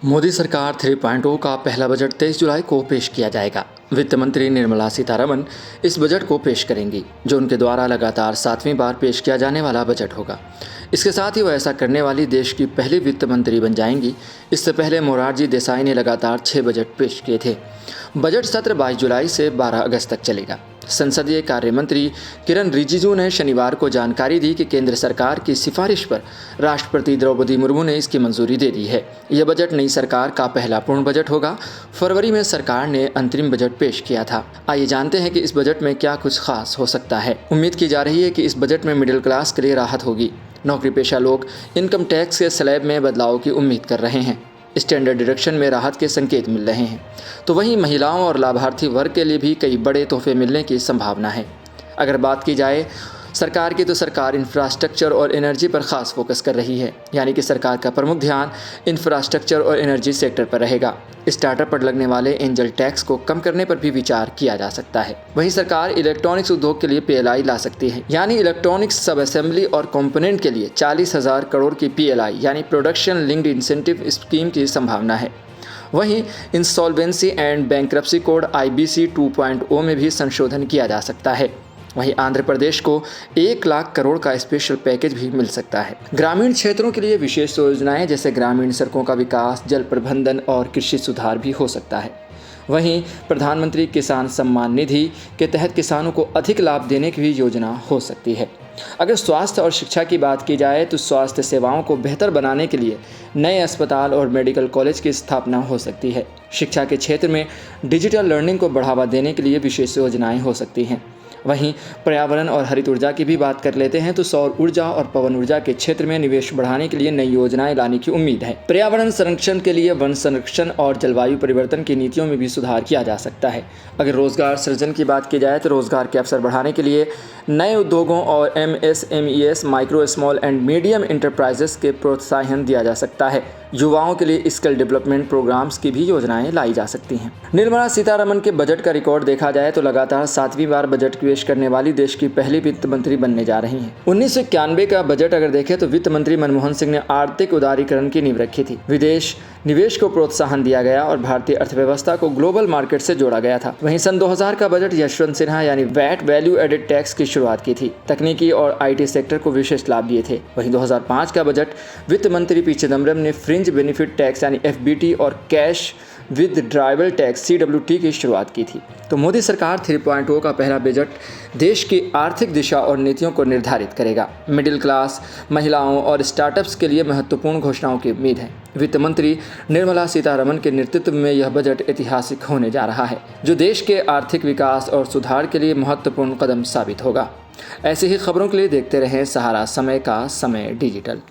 मोदी सरकार 3.0 का पहला बजट 23 जुलाई को पेश किया जाएगा। वित्त मंत्री निर्मला सीतारमण इस बजट को पेश करेंगी, जो उनके द्वारा लगातार 7वीं बार पेश किया जाने वाला बजट होगा। इसके साथ ही वह ऐसा करने वाली देश की पहली वित्त मंत्री बन जाएंगी। इससे पहले मोरारजी देसाई ने लगातार 6 बजट पेश किए थे। बजट सत्र 22 जुलाई से 12 अगस्त तक चलेगा। संसदीय कार्य मंत्री किरण रिजिजू ने शनिवार को जानकारी दी कि केंद्र सरकार की सिफारिश पर राष्ट्रपति द्रौपदी मुर्मू ने इसकी मंजूरी दे दी है। यह बजट नई सरकार का पहला पूर्ण बजट होगा। फरवरी में सरकार ने अंतरिम बजट पेश किया था। आइए जानते हैं कि इस बजट में क्या कुछ खास हो सकता है। उम्मीद की जा रही है कि इस बजट में मिडिल क्लास के लिए राहत होगी। नौकरी पेशा लोग इनकम टैक्स के स्लैब में बदलाव की उम्मीद कर रहे हैं। स्टैंडर्ड डिडक्शन में राहत के संकेत मिल रहे हैं। तो वहीं महिलाओं और लाभार्थी वर्ग के लिए भी कई बड़े तोहफे मिलने की संभावना है। अगर बात की जाए सरकार की, तो सरकार इंफ्रास्ट्रक्चर और एनर्जी पर खास फोकस कर रही है, यानी कि सरकार का प्रमुख ध्यान इंफ्रास्ट्रक्चर और एनर्जी सेक्टर पर रहेगा। स्टार्टअप पर लगने वाले एंजल टैक्स को कम करने पर भी विचार किया जा सकता है। वहीं सरकार इलेक्ट्रॉनिक्स उद्योग के लिए PLI ला सकती है, यानी इलेक्ट्रॉनिक्स सब असेंबली और कंपोनेंट के लिए 40,000 करोड़ की PLI यानी प्रोडक्शन लिंक्ड इंसेंटिव स्कीम की संभावना है। वहीं insolvency and bankruptcy code IBC 2.0 में भी संशोधन किया जा सकता है। वहीं आंध्र प्रदेश को 1 लाख करोड़ का स्पेशल पैकेज भी मिल सकता है। ग्रामीण क्षेत्रों के लिए विशेष योजनाएं जैसे ग्रामीण सड़कों का विकास, जल प्रबंधन और कृषि सुधार भी हो सकता है। वहीं प्रधानमंत्री किसान सम्मान निधि के तहत किसानों को अधिक लाभ देने की भी योजना हो सकती है। अगर स्वास्थ्य और शिक्षा की बात की जाए, तो स्वास्थ्य सेवाओं को बेहतर बनाने के लिए नए अस्पताल और मेडिकल कॉलेज की स्थापना हो सकती है। शिक्षा के क्षेत्र में डिजिटल लर्निंग को बढ़ावा देने के लिए विशेष योजनाएं हो सकती हैं। वहीं पर्यावरण और हरित ऊर्जा की भी बात कर लेते हैं, तो सौर ऊर्जा और पवन ऊर्जा के क्षेत्र में निवेश बढ़ाने के लिए नई योजनाएं लाने की उम्मीद है। पर्यावरण संरक्षण के लिए वन संरक्षण और जलवायु परिवर्तन की नीतियों में भी सुधार किया जा सकता है। अगर रोजगार सृजन की बात की जाए, तो रोजगार के अवसर बढ़ाने के लिए नए उद्योगों और MSMEs micro small and medium enterprises के प्रोत्साहन दिया जा सकता है। युवाओं के लिए स्किल डेवलपमेंट प्रोग्राम्स की भी योजनाएं लाई जा सकती हैं। निर्मला सीतारमण के बजट का रिकॉर्ड देखा जाए तो लगातार 7वीं बार बजट पेश करने वाली देश की पहली वित्त मंत्री बनने जा रही हैं। 1991 का बजट अगर देखें तो वित्त मंत्री मनमोहन सिंह ने आर्थिक उदारीकरण की नींव रखी थी। विदेश निवेश को प्रोत्साहन दिया गया और भारतीय अर्थव्यवस्था को ग्लोबल मार्केट से जोड़ा गया था। वहीं सन 2000 का बजट यशवंत सिन्हा यानी वैट वैल्यू एडेड टैक्स की शुरुआत की थी। तकनीकी और IT सेक्टर को विशेष लाभ दिए थे। वहीं 2005 का बजट वित्त मंत्री पी चिदम्बरम ने फ्रिंज बेनिफिट टैक्स यानी FBT और cash with drivel tax CWT की शुरुआत की थी। तो मोदी सरकार 3.0 का पहला बजट देश की आर्थिक दिशा और नीतियों को निर्धारित करेगा। मिडिल क्लास, महिलाओं और स्टार्टअप्स के लिए महत्वपूर्ण घोषणाओं की उम्मीद है। वित्त मंत्री निर्मला सीतारमण के नेतृत्व में यह बजट ऐतिहासिक होने जा रहा है, जो देश के आर्थिक विकास और सुधार के लिए महत्वपूर्ण कदम साबित होगा। ऐसी ही खबरों के लिए देखते रहें सहारा समय का समय डिजिटल।